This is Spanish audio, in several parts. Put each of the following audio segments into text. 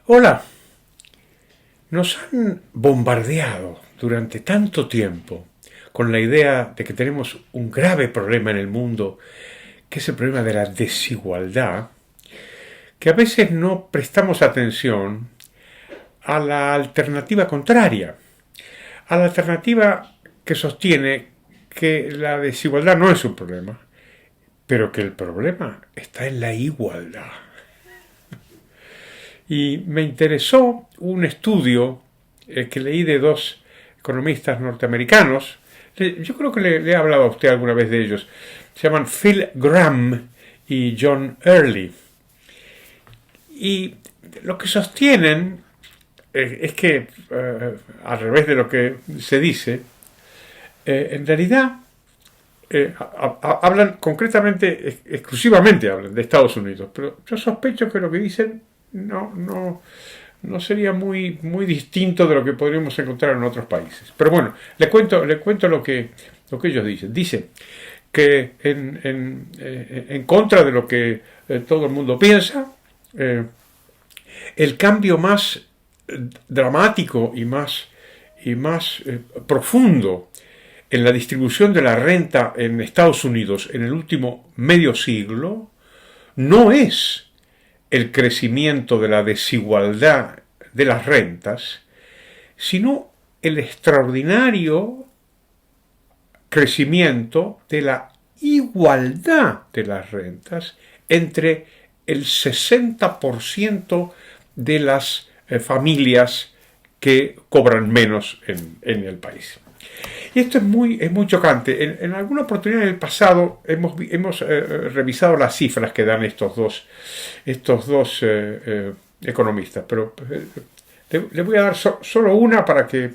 Hola, nos han bombardeado durante tanto tiempo con la idea de que tenemos un grave problema en el mundo, que es el problema de la desigualdad, que a veces no prestamos atención a la alternativa contraria, a la alternativa que sostiene que la desigualdad no es un problema, pero que el problema está en la igualdad. Y me interesó un estudio que leí de dos economistas norteamericanos. Yo creo que le he hablado a usted alguna vez de ellos. Se llaman Phil Gramm y John Early. Y lo que sostienen es que, al revés de lo que se dice, en realidad hablan concretamente, exclusivamente hablan de Estados Unidos, pero yo sospecho que lo que dicen no sería muy distinto de lo que podríamos encontrar en otros países. Pero bueno, le cuento lo que ellos dicen. Dice que en contra de lo que todo el mundo piensa, el cambio más dramático y más profundo en la distribución de la renta en Estados Unidos en el último medio siglo no es el crecimiento de la desigualdad de las rentas, sino el extraordinario crecimiento de la igualdad de las rentas entre el 60% de las familias que cobran menos en el país. Y esto es muy chocante. En alguna oportunidad en el pasado hemos revisado las cifras que dan estos dos economistas, pero le voy a dar solo una para que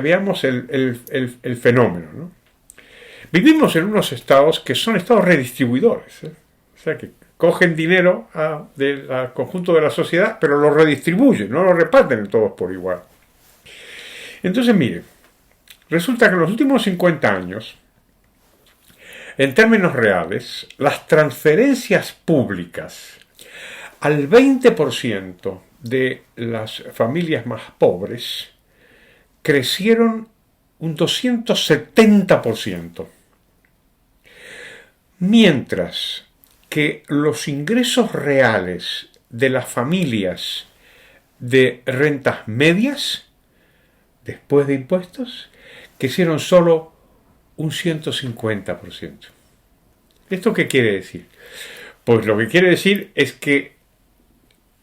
veamos el fenómeno, ¿no? Vivimos en unos estados que son estados redistribuidores, ¿eh? O sea, que cogen dinero del conjunto de la sociedad, pero lo redistribuyen, no lo reparten todos por igual. Entonces, mire, resulta que en los últimos 50 años, en términos reales, las transferencias públicas al 20% de las familias más pobres crecieron un 270%, mientras que los ingresos reales de las familias de rentas medias, después de impuestos, crecieron solo un 150%. ¿Esto qué quiere decir? Pues lo que quiere decir es que,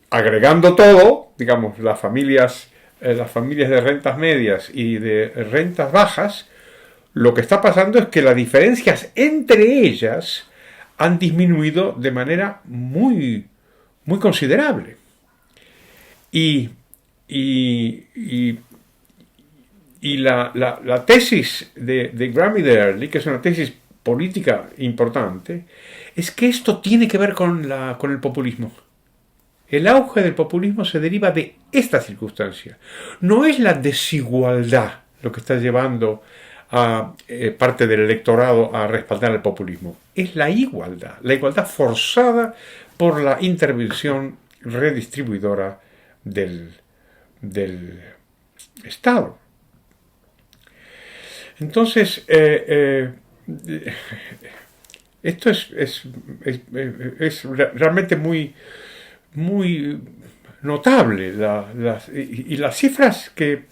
agregando todo, digamos, las familias de rentas medias y de rentas bajas, lo que está pasando es que las diferencias entre ellas han disminuido de manera muy considerable. Y la tesis de Gramm y de Early, que es una tesis política importante, es que esto tiene que ver con el populismo. El auge del populismo se deriva de esta circunstancia. No es la desigualdad lo que está llevando a parte del electorado a respaldar el populismo. Es la igualdad forzada por la intervención redistribuidora del Estado. Entonces, esto es realmente muy notable. Y las cifras que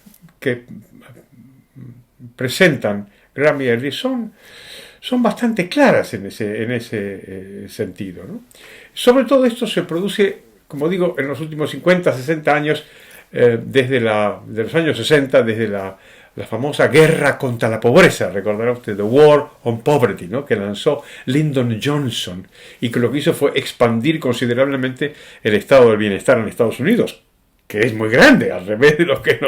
presentan Gramm y Early son bastante claras en ese sentido, ¿no? Sobre todo esto se produce, como digo, en los últimos 50, 60 años, desde los años 60, desde la famosa guerra contra la pobreza, recordará usted, The War on Poverty, ¿no?, que lanzó Lyndon Johnson, y que lo que hizo fue expandir considerablemente el estado del bienestar en Estados Unidos, que es muy grande, al revés de lo que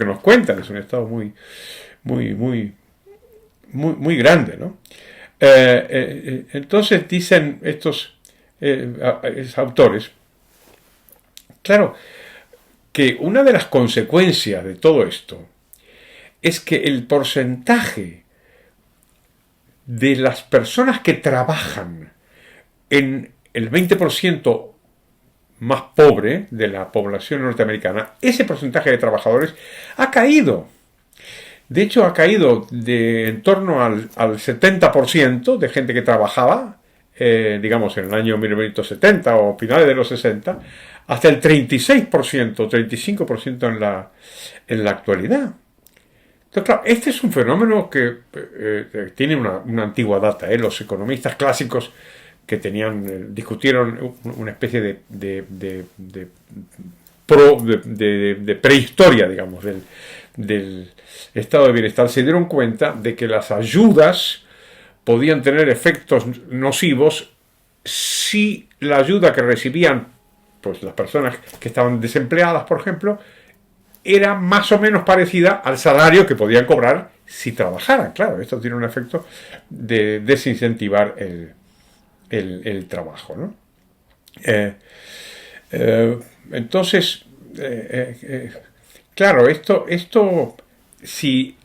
nos cuentan. Es un estado muy grande, ¿no? Entonces dicen estos autores, claro, que una de las consecuencias de todo esto es que el porcentaje de las personas que trabajan en el 20% más pobre de la población norteamericana, ese porcentaje de trabajadores ha caído. De hecho, ha caído de en torno al 70% de gente que trabajaba, digamos, en el año 1970 o finales de los 60, hasta el 36%, 35% en la actualidad. Entonces, claro, este es un fenómeno que tiene una antigua data. Los economistas clásicos que discutieron una especie de prehistoria, digamos, del estado de bienestar, se dieron cuenta de que las ayudas podían tener efectos nocivos si la ayuda que recibían, pues, las personas que estaban desempleadas, por ejemplo, era más o menos parecida al salario que podían cobrar si trabajaran. Claro, esto tiene un efecto de desincentivar el trabajo, ¿no? Entonces, claro, esto si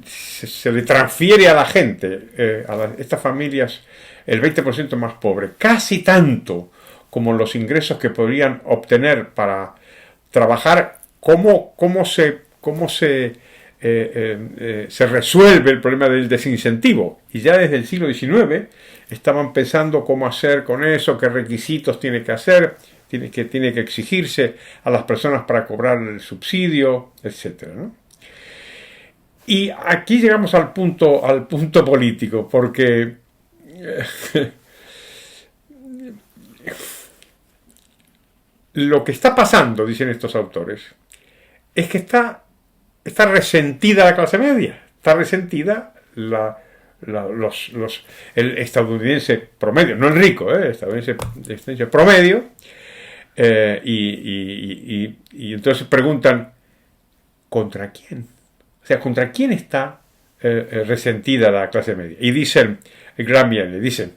se le transfiere a la gente, estas familias, el 20% más pobre, casi tanto como los ingresos que podrían obtener para trabajar, ¿cómo se resuelve el problema del desincentivo? Y ya desde el siglo XIX estaban pensando cómo hacer con eso, qué requisitos tiene que hacer, tiene que exigirse a las personas para cobrar el subsidio, etcétera, ¿no? Y aquí llegamos al punto político, porque lo que está pasando, dicen estos autores, es que está resentida la clase media, está resentida el estadounidense promedio, no el rico, el estadounidense promedio, y entonces preguntan, ¿contra quién? O sea, ¿contra quién está resentida la clase media? Y dicen, dicen,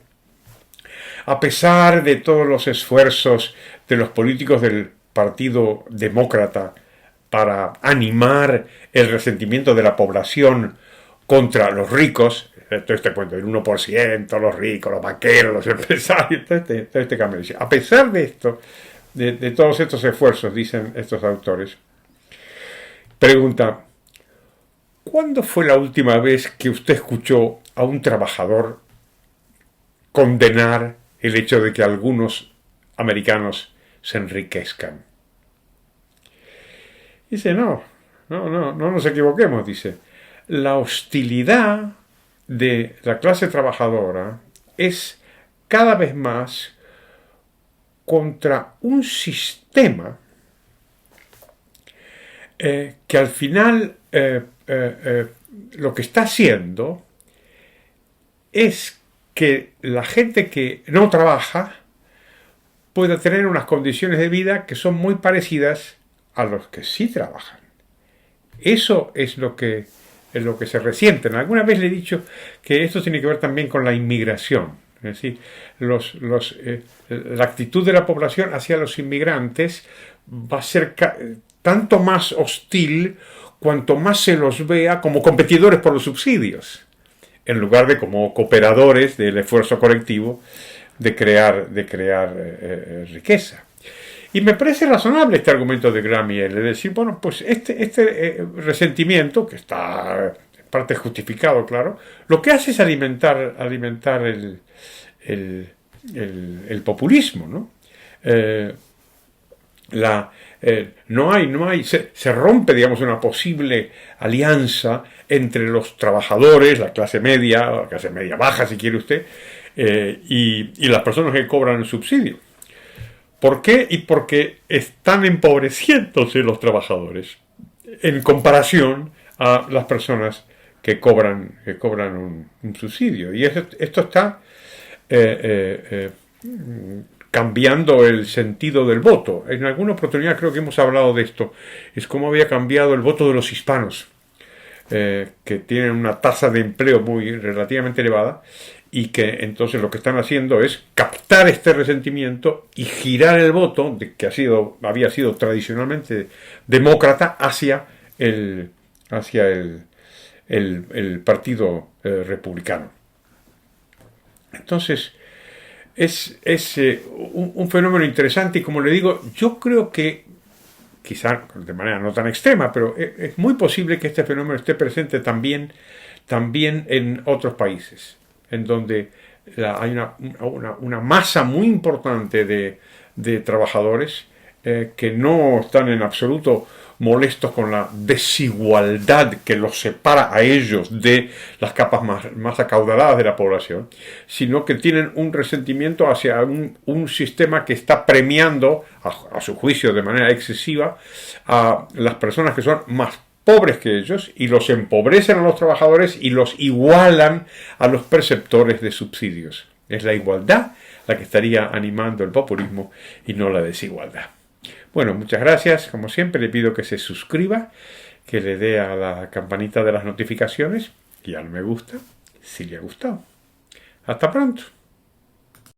a pesar de todos los esfuerzos de los políticos del Partido Demócrata para animar el resentimiento de la población contra los ricos, todo este cuento del 1%, los ricos, los banqueros, los empresarios, todo este cambio. A pesar de esto, de todos estos esfuerzos, dicen estos autores, pregunta, ¿cuándo fue la última vez que usted escuchó a un trabajador condenar el hecho de que algunos americanos se enriquezcan? Dice, no nos equivoquemos, dice. La hostilidad de la clase trabajadora es cada vez más contra un sistema que al final lo que está haciendo es que la gente que no trabaja pueda tener unas condiciones de vida que son muy parecidas a los que sí trabajan. Eso es lo que se resienten. Alguna vez le he dicho que esto tiene que ver también con la inmigración. Es decir, la actitud de la población hacia los inmigrantes va a ser tanto más hostil cuanto más se los vea como competidores por los subsidios, en lugar de como cooperadores del esfuerzo colectivo de crear riqueza. Y me parece razonable este argumento de Gramiel, es decir, bueno, pues este resentimiento, que está en parte justificado, claro, lo que hace es alimentar el populismo, ¿no? Se rompe, digamos, una posible alianza entre los trabajadores, la clase media baja, si quiere usted, y las personas que cobran el subsidio. ¿Por qué? Y porque están empobreciéndose los trabajadores en comparación a las personas que cobran un subsidio. Y esto está cambiando el sentido del voto. En alguna oportunidad creo que hemos hablado de esto. Es cómo había cambiado el voto de los hispanos, que tienen una tasa de empleo relativamente elevada, y que entonces lo que están haciendo es captar este resentimiento y girar el voto que había sido tradicionalmente demócrata hacia el partido republicano. Entonces, un fenómeno interesante y, como le digo, yo creo que, quizá de manera no tan extrema, pero es muy posible que este fenómeno esté presente también en otros países, en donde hay una masa muy importante de trabajadores que no están en absoluto molestos con la desigualdad que los separa a ellos de las capas más acaudaladas de la población, sino que tienen un resentimiento hacia un sistema que está premiando, a su juicio de manera excesiva, a las personas que son más pobres que ellos, y los empobrecen a los trabajadores y los igualan a los perceptores de subsidios. Es la igualdad la que estaría animando el populismo y no la desigualdad. Bueno, muchas gracias. Como siempre, le pido que se suscriba, que le dé a la campanita de las notificaciones y al me gusta si le ha gustado. Hasta pronto.